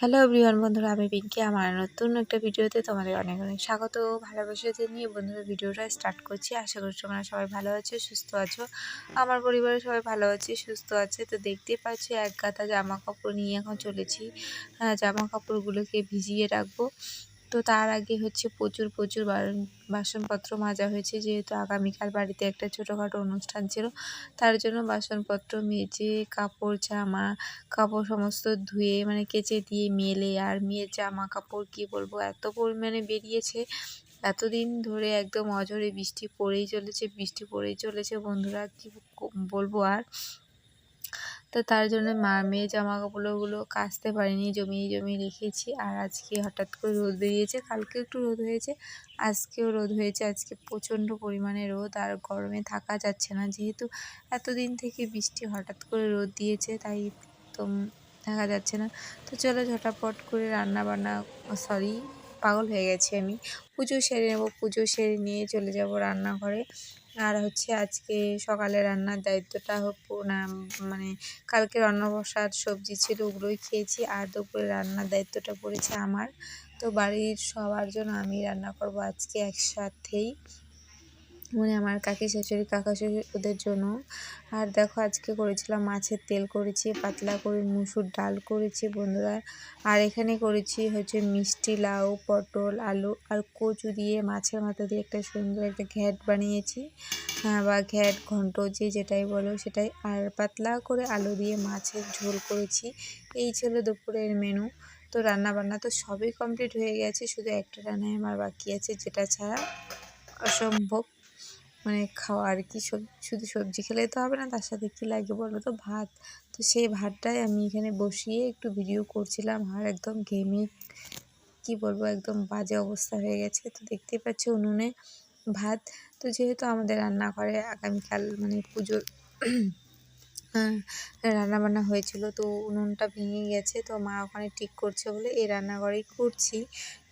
Hello everyone বন্ধুরা, আমি পিঙ্কি। আমার নতুন একটা ভিডিওতে তোমাদের অনেক অনেক স্বাগত ভালোবাসা জানিয়ে বন্ধুরা ভিডিওটা স্টার্ট করছি। আশা করছি তোমরা সবাই ভালো আছো, সুস্থ আছো। আমার পরিবারের সবাই ভালো আছে, সুস্থ আছে। তো দেখতেই পাচ্ছ এক গাদা জামা কাপড় নিয়ে এখন চলেছি। জামা কাপড়গুলোকে ভিজিয়ে রাখবো। তো তার আগে হচ্ছে প্রচুর বাসনপত্র মাজা হয়েছে, যেহেতু আগামীকাল বাড়িতে একটা ছোটোখাটো অনুষ্ঠান ছিল। তার জন্য বাসনপত্র মেজে জামা কাপড় সমস্ত ধুয়ে মানে কেচে দিয়ে মেলে। আর মেয়ের জামা কাপড় কি বলবো, এত পরিমাণে বেরিয়েছে। এতদিন ধরে একদম অঝরে বৃষ্টি পড়েই চলেছে বন্ধুরা, কি বলবো আর। তো তার জন্য মেয়ে জামা কাপড়গুলো কাচতে পারিনি, জমিয়ে রেখেছি। আর আজকে হঠাৎ করে রোদ বেরিয়েছে, কালকে একটু রোদ হয়েছে, আজকেও রোদ হয়েছে। আজকে প্রচণ্ড পরিমাণে রোদ, আর গরমে থাকা যাচ্ছে না। যেহেতু এতদিন থেকে বৃষ্টি, হঠাৎ করে রোদ দিয়েছে, তাই একদম থাকা যাচ্ছে না। তো চলো ঝটাপট করে পাগল হয়ে গেছি আমি। পুজো সেরে নেবো, পুজো সেরে নিয়ে চলে যাব রান্নাঘরে। আর হচ্ছে আজকে সকালে রান্নার দায়িত্বটা না, মানে কালকে রান্না বসার সবজি ছিল, ওগুলোই খেয়েছি। আর দুপুরে রান্নার দায়িত্বটা পড়েছে আমার। তো বাড়ির সবার জন্য আমি রান্না করব আজকে একসাথেই, মানে আমার কাকি শাশুড়ি কাকা শ্বশুর ওদের জন্য। আর দেখো আজকে করেছিলাম মাছের তেল করেছি, পাতলা করে মুসুর ডাল করেছি বন্ধুরা। আর এখানে করেছি হচ্ছে মিষ্টি লাউ, পটল, আলু আর কচু দিয়ে মাছের মাথা দিয়ে একটা সুন্দর একটা ঘ্যাট বানিয়েছি, বা ঘ্যাট ঘন্ট যেটাই বলো সেটাই। আর পাতলা করে আলু দিয়ে মাছের ঝোল করেছি। এই ছিল দুপুরের মেনু। তো রান্নাবান্না তো সবই কমপ্লিট হয়ে গেছে, শুধু একটা রান্নাই আমার বাকি আছে, যেটা ছাড়া অসম্ভব মানে খাওয়া আর কি। শুধু সবজি খেলেই তো হবে না, তার সাথে কী লাগে বলো তো, ভাত। তো সেই ভাতটাই আমি এখানে বসিয়ে একটু ভিডিও করছিলাম। আর একদম ঘেমে কি বলবো, একদম বাজে অবস্থা হয়ে গেছে। তো দেখতেই পাচ্ছ উনুনে ভাত। তো যেহেতু আমাদের রান্নাঘরে আগামীকাল মানে পুজোর রান্নাবান্না হয়েছিল, তো উনুনটা ভেঙে গেছে, তো মা ওখানে ঠিক করছে বলে এই রান্নাঘরেই করছি।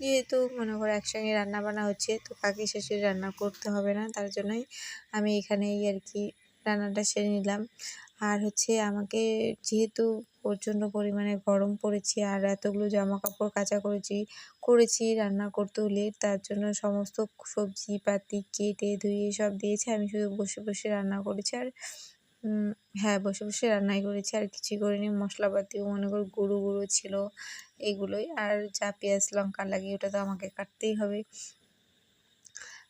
যেহেতু মনে করো একসঙ্গে রান্নাবান্না হচ্ছে, তো কাকি শাশুড়ি রান্না করতে হবে না, তার জন্যই আমি এখানেই আর কি রান্নাটা সেরে নিলাম। আর হচ্ছে আমাকে যেহেতু প্রচণ্ড পরিমাণে গরম পড়েছে, আর এতগুলো জামা কাপড় কাচা করেছি রান্না করতেও লেট, তার জন্য সমস্ত সবজিপাতি কেটে ধুয়ে সব দিয়েছে। আমি শুধু বসে বসে রান্না করেছি। আর হ্যাঁ, বসে বসে রান্নাই করেছি, আর কিছুই করিনি। মশলাপাতিও মনে করো গুঁড়ো ছিল, এগুলোই। আর যা পেঁয়াজ লঙ্কা লাগে ওটা তো আমাকে কাটতেই হবে।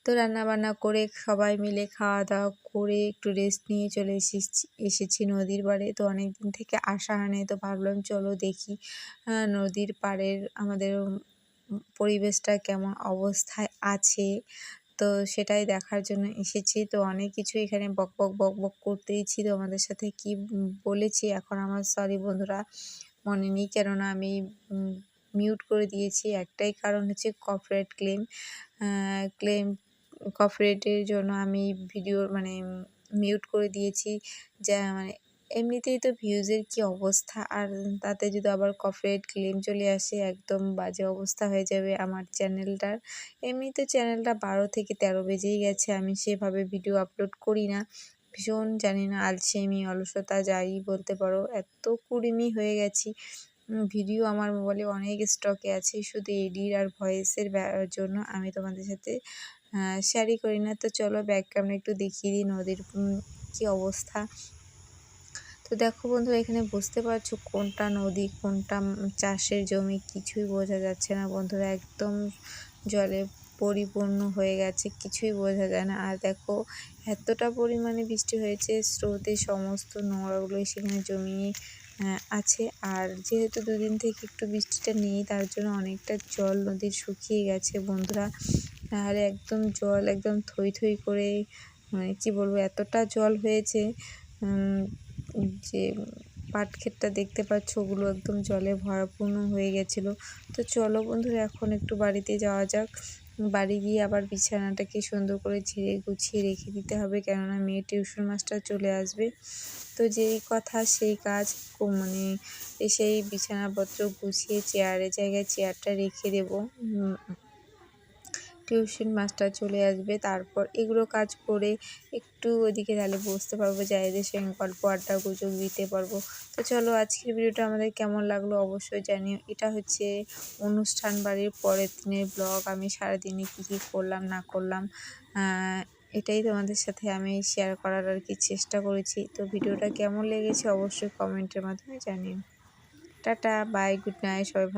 তো রান্নাবান্না করে সবাই মিলে খাওয়া দাওয়া করে একটু রেস্ট নিয়ে চলে এসেছি নদীর পাড়ে। তো অনেক দিন থেকে আসা হয়নি, তো ভাবলাম চলো দেখি নদীর পাড়ের আমাদের পরিবেশটা কেমন অবস্থায় আছে। তো সেটাই দেখার জন্য এসেছি। তো অনেক কিছু এখানে বক করতেইছি, তোমাদের সাথে কি বলেছি এখন আমার সরি বন্ধুরা, মনে নেই, কেননা আমি মিউট করে দিয়েছি। একটাই কারণ হচ্ছে কপিরাইট ক্লেম কপিরাইটের জন্য আমি ভিডিও মানে মিউট করে দিয়েছি। যা মানে এমনিতেই তো ভিউজের কি অবস্থা, আর তাতে যদি আবার কপিরাইট ক্লেম চলে আসে, একদম বাজে অবস্থা হয়ে যাবে আমার চ্যানেলটার। এমনিতে চ্যানেলটা 12 থেকে 13 বেজেই গেছে, আমি সেভাবে ভিডিও আপলোড করি না। ভীষণ জানি না আলসেমি অলসতা যাই বলতে পারো, এত কুড়েমি হয়ে গেছি। ভিডিও আমার মোবাইলে অনেক স্টকে আছে, শুধু এডিট আর ভয়েসের জন্য আমি তোমাদের সাথে শেয়ারই করি না। তো চলো ব্যাক ক্যামেরা একটু দেখিয়ে দিই নদীর কি অবস্থা। তো দেখো বন্ধুরা, এখানে বুঝতে পারছো কোনটা নদী কোনটা চাষের জমি কিছুই বোঝা যাচ্ছে না বন্ধুরা, একদম জলে পরিপূর্ণ হয়ে গেছে, কিছুই বোঝা যায় না। আর দেখো এতটা পরিমাণে বৃষ্টি হয়েছে, স্রোতে সমস্ত নোংরাগুলো সেখানে জমিয়ে আছে। আর যেহেতু দুদিন থেকে একটু বৃষ্টিটা নেই, তার জন্য অনেকটা জল নদীর শুকিয়ে গেছে বন্ধুরা। আর একদম জল একদম থই করে, মানে কি বলবো, এতটা জল হয়েছে যে পাট ক্ষেতটা দেখতে পাচ্ছ ওগুলো একদম জলে ভরাপূর্ণ হয়ে গেছিলো। তো চলো বন্ধুরা এখন একটু বাড়িতে যাওয়া যাক। বাড়ি গিয়ে আবার বিছানাটাকে সুন্দর করে ঝেড়ে গুছিয়ে রেখে দিতে হবে, কেননা মেয়ে টিউশন মাস্টার চলে আসবে। তো যেই কথা সেই কাজ, মানে সেই বিছানাপত্র গুছিয়ে জায়গায় চেয়ারটা রেখে দেবো। টিউশন মাস্টার চলে আসবে, তারপর এগুলো কাজ করে একটু ওদিকে তাহলে বসতে পারবো, জায়েদের সঙ্গে গল্প আড্ডা গুজব দিতে পারবো। তো চলো আজকের ভিডিওটা আমাদের কেমন লাগলো অবশ্যই জানিও। এটা হচ্ছে অনুষ্ঠান বাড়ির পরের দিনের ব্লগ। আমি সারাদিনে কী কী করলাম না করলাম এটাই তোমাদের সাথে আমি শেয়ার করার আর কি চেষ্টা করেছি। তো ভিডিওটা কেমন লেগেছে অবশ্যই কমেন্টের মাধ্যমে জানিও। টাটা, বাই, গুড নাইট, সবাই ভালো